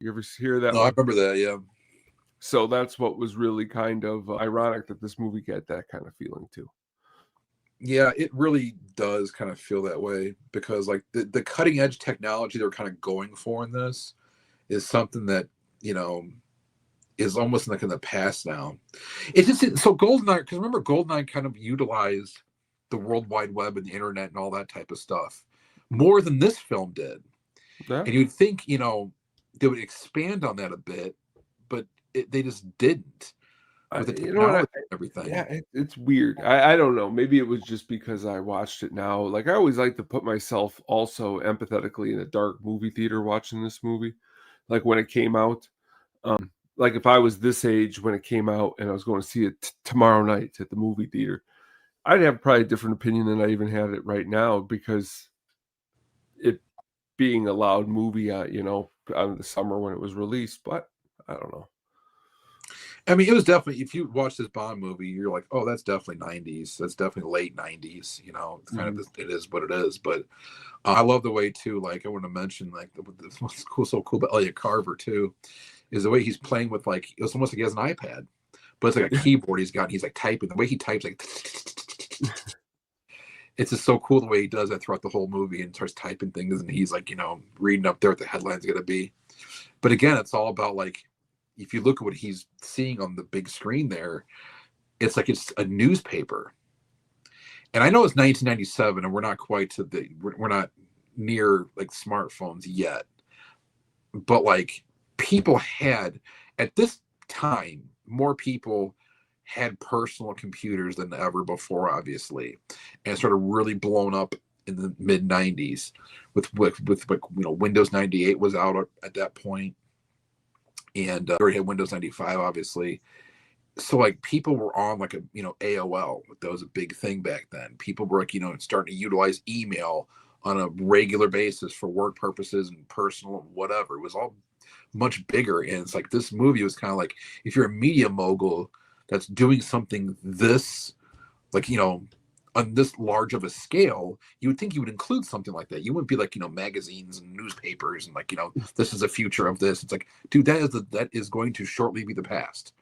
You ever hear that No, I one? remember that. Yeah. So that's what was really kind of ironic that this movie got that kind of feeling too. Yeah, it really does kind of feel that way because like the cutting edge technology they're kind of going for in this is something that, you know, is almost like in the past now. It's just so GoldenEye, because remember GoldenEye kind of utilized the World Wide Web and the internet and all that type of stuff more than this film did. Yeah. And you'd think, you know, they would expand on that a bit, but they just didn't with the You know what? technology and everything. Yeah, it's weird. I don't know. Maybe it was just because I watched it now. Like I always like to put myself also empathetically in a dark movie theater watching this movie. Like when it came out. Like if I was this age when it came out and I was going to see it tomorrow night at the movie theater, I'd have probably a different opinion than I even had it right now because it being a loud movie, out of the summer when it was released. But I don't know. I mean, it was definitely, if you watch this Bond movie, you're like, oh, that's definitely 90s. That's definitely late 90s. You know, it's kind of, Mhm. it is what it is. But I love the way, too, like, I want to mention, like, what's cool, so cool about Elliot Carver, too, is the way he's playing with, like, it's almost like he has an iPad, but it's like a keyboard he's got, and he's like typing. The way he types, like, it's just so cool the way he does that throughout the whole movie and starts typing things, and he's like, you know, reading up there what the headline's going to be. But again, it's all about, like, if you look at what he's seeing on the big screen there, it's like it's a newspaper. And I know it's 1997 and we're not quite to the, we're not near like smartphones yet. But like people had, at this time, more people had personal computers than ever before, obviously. And it sort of really blown up in the mid 90s with like, you know, Windows 98 was out at that point, and already had Windows 95, obviously. So like people were on like a, you know, AOL. That was a big thing back then. People were like, you know, starting to utilize email on a regular basis for work purposes and personal whatever. It was all much bigger. And it's like this movie was kind of like, if you're a media mogul that's doing something this, like, you know, on this large of a scale, you would think you would include something like that. You wouldn't be like, you know, magazines and newspapers and like, you know, this is the future of this. It's like, dude, that is going to shortly be the past.